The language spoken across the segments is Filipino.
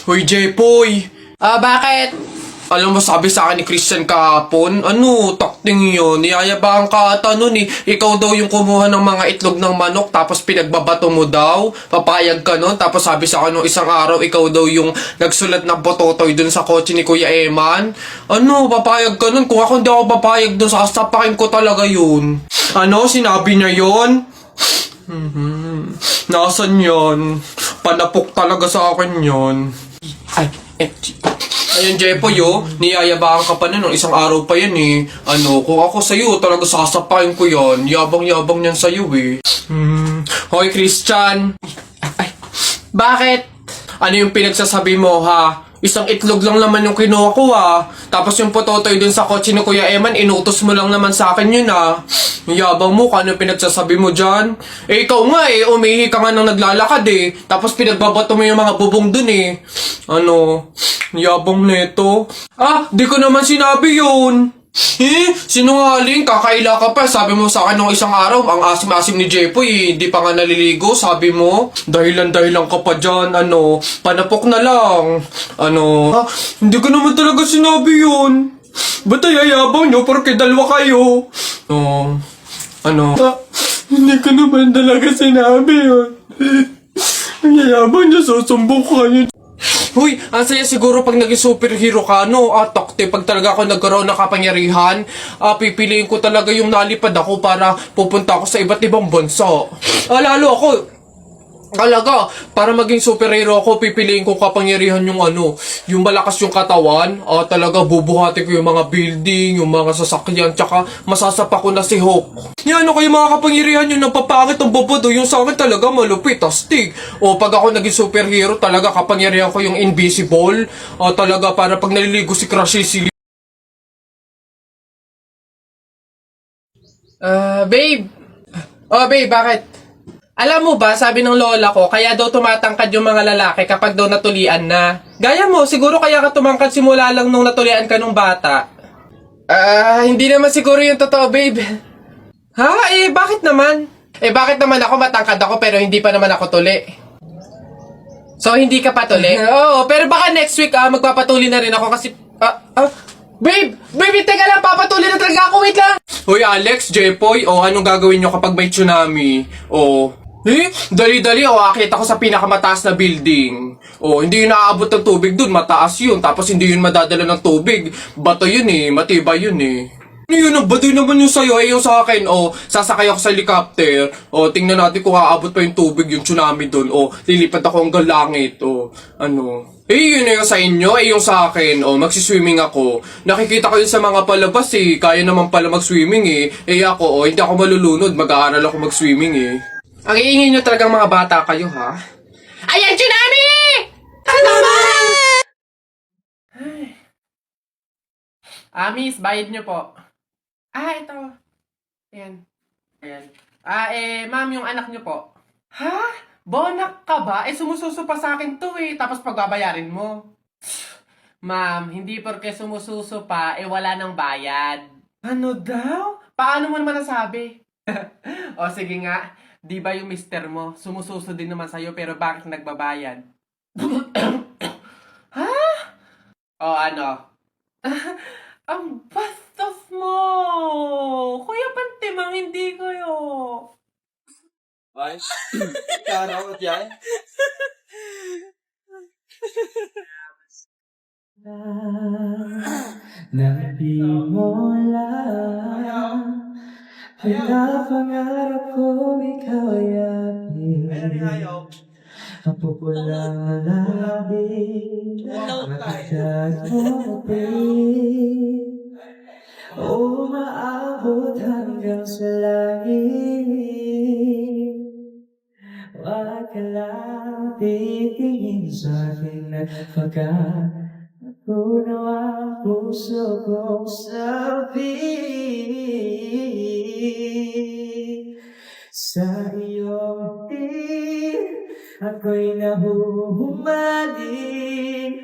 Hoy, Jepoy! Bakit? Alam mo, sabi sa akin ni Christian kahapon, takting yun, niyayabang ka ata nun eh. Ikaw daw yung kumuha ng mga itlog ng manok, tapos pinagbabato mo daw. Papayag ka nun, tapos sabi sa akin nung isang araw, ikaw daw yung nagsulat ng bototoy dun sa kotse ni Kuya Eman. Papayag ka nun? Kung ako hindi ako papayag dun, sasapakin ko talaga yun. Sinabi niya yun? Nasaan yun? Panapok talaga sa akin yun. Ay, Ayun, Jepoy, niyayabaan ka pa nun, isang araw pa yan eh. Kung ako sa'yo, talaga sasapain ko yan. Yabang-yabang niyan sa'yo eh. Hoy, Christian! Ay, bakit? Ano yung pinagsasabi mo, ha? Isang itlog lang naman yung kinuha ko, ha? Tapos yung pototoy dun sa kotse ni Kuya Eman, inutos mo lang naman sa akin yun, ha? Yung yabang mo, ano yung pinagsasabi mo dyan? Ikaw nga umihi ka nga nang naglalakad eh. Tapos pinagbabato mo yung mga bubong dun eh. Yabang neto. Di ko naman sinabi yun. Sinungaling, kakaila ka pa. Sabi mo sa akin nung isang araw, ang asim-asim ni Jepoy, hindi pa nga naliligo, sabi mo. Dahilan-dahilan ka pa dyan, panapok na lang. Hindi ko naman talaga sinabi yun. Ba't ayayabang nyo, porque dalawa kayo? Hindi ko naman talaga sinabi yun. Ang yayabang nyo, susumbong ko kayo. Huy, ang saya siguro pag naging superhero ka, Takte, pag talaga ako nagkaroon ng kapangyarihan, pipiliin ko talaga yung nalipad ako para pupunta ako sa iba't ibang bansa. Lalo ako, talaga, para maging superhero ako, pipiliin ko kapangyarihan yung malakas yung katawan, talaga bubuhati ko yung mga building, yung mga sasakyan, tsaka masasapa ko na si Hulk. Yan, kayo mga kapangyarihan yung napapangit ang bobodo, yung sa akin talaga malupit, astig. Pag ako naging superhero, talaga kapangyarihan ko yung invisible, talaga para pag naliligo si Crush si Babe! Babe, bakit? Alam mo ba, sabi ng lola ko, kaya daw tumatangkad yung mga lalaki kapag daw natulian na. Gaya mo, siguro kaya ka tumangkad simula lang nung natulian ka nung bata. Hindi naman siguro yung totoo, babe. Ha? Bakit naman? Bakit naman ako matangkad ako pero hindi pa naman ako tuli? So, hindi ka pa tuli? Oo, pero baka next week, magpapatuli na rin ako kasi... Babe! Babe, teka lang, papatuli na talaga ako, wait lang! Hoy, Alex, Jepoy, anong gagawin nyo kapag may tsunami? Dali-dali, akit ako sa pinakamataas na building. Hindi yun naaabot ng tubig dun, mataas yun. Tapos hindi yun madadala ng tubig. Bato yun matibay yun ang baduy naman yung sa'yo, yung sa akin, sasakay ako sa helicopter. Tingnan natin kung aabot pa yung tubig, yung tsunami dun. Lilipad ako hanggang langit, yun yung sa inyo, yung sa akin, magsiswimming ako. Nakikita ko yun sa mga palabas, kaya naman pala mag-swimming, ako, hindi ako malulunod, mag-aaral ako mag-swimming, Ang iingay nyo talagang mga bata kayo, ha? Ayan, tsunami! Ano naman? Miss, bayad nyo po. Ito. Ayan. Ma'am, yung anak nyo po. Ha? Bonak ka ba? Sumususo pa sa akin to tapos pagbabayarin mo. Ma'am, hindi porke sumususo pa, wala nang bayad. Ano daw? Paano mo naman nasabi? Sige nga. Di ba yung mister mo, sumususo din naman sa'yo pero bakit nagbabayad? Ha? Ano? Ang bastos mo! Kuya Pantimang, hindi kayo. Ay, karaw yan. Na di mo lang pinapangarap ko ikaw ay akin. Ang pupulang labi matagat mo pin. Umaabot hanggang sa langit. Wag ka lang titingin sa'kin at pagkatunaw ang puso kong sabi. Sa iyong tingin ako'y nahuhumaling.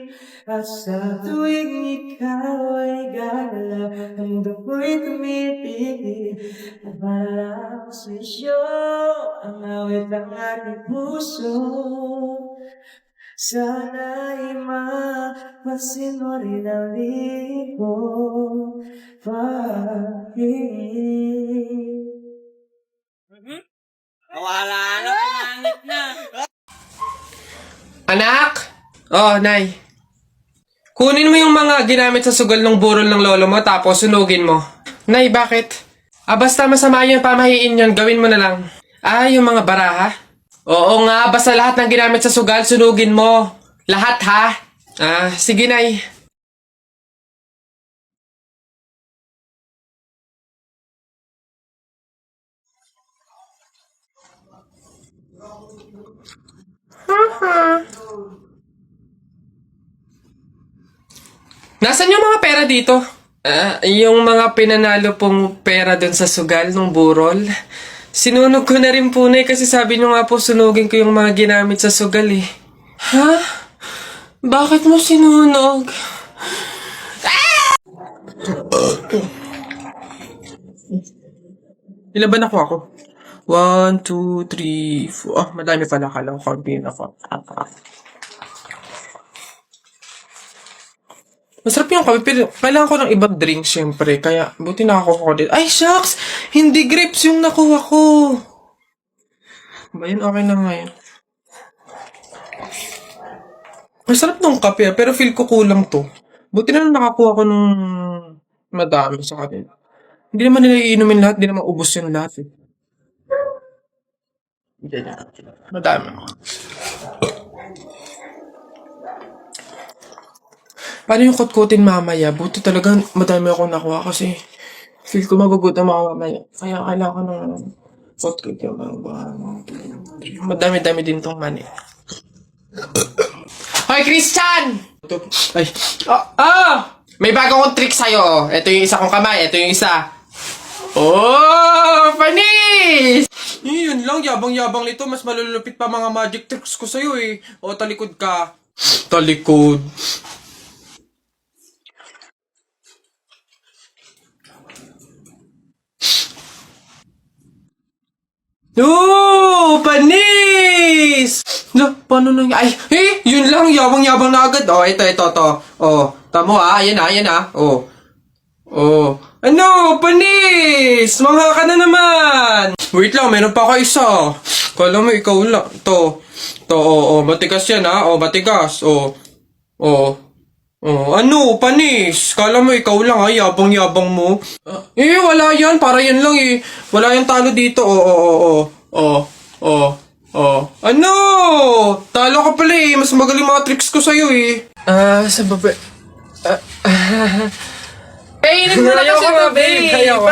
At sa tuwing ikaw ay gagalaw, ang dugo'y tumitigil. At parang swisyo ang awit ng aking puso. Sana'y mapasin mo rin ang libo pag-ibig. Anak! Oh, Nay. Kunin mo yung mga ginamit sa sugal ng burol ng lolo mo tapos sunugin mo. Nay, bakit? Basta masama yung pamahiin yun, gawin mo na lang. Yung mga baraha? Oo nga, basta lahat ng ginamit sa sugal, sunugin mo. Lahat ha? Sige, Nay. Nasaan yung mga pera dito? Yung mga pinanalo pong pera dun sa sugal ng burol. Sinunog ko na rin po na kasi sabi nyo nga po sunugin ko yung mga ginamit sa sugal eh. Ha? Bakit mo sinunog? Ilan ba nakuha ko? 1, 2, 3, 4. Madami pala. Kala ko kaunti na ako. Masarap yung kape, pero kailangan ko ng ibang drink syempre. Kaya, buti nakakuha ko dito. Ay, shucks! Hindi grapes yung nakuha ko. Ba yun? Okay na nga yun. Masarap nung kape, pero feel ko kulang to. Buti na lang nakakuha ko ng madami sa kanila. Hindi naman nila iinumin lahat, hindi naman ubos yung lahat eh. Madami. Paano yung kutkutin mamaya? Buti talaga madami akong nakuha kasi feel ko magugutom ako mamaya. Kaya kailangan ko ng kutkut yung madami-dami din tong mani. Hoy, Christian! Ay. May bago akong trick sa'yo. Ito yung isa kong kamay. Ito yung isa. Oh! Panis! Yun lang. Yabang-yabang nito. Mas malulupit pa mga magic tricks ko sa'yo eh. O, talikod ka. Talikod. Panis! Paano na ay, yun lang, yabang-yabang na agad. Ito. Tamo ayan na. Ano, panis! Mangha ka na naman! Wait lang, meron pa ako isa. Kala mo, ikaw lang. Matigas yan matigas. Ano, panis? Kala mo, ikaw lang yabang-yabang mo. Wala yan, para yan lang eh. Wala yung talo dito, Ano? Talo ka pala eh. Mas magaling mga tricks ko sa'yo eh. Sa baba. Kainin mo na kasi ito, babe. Ayoko.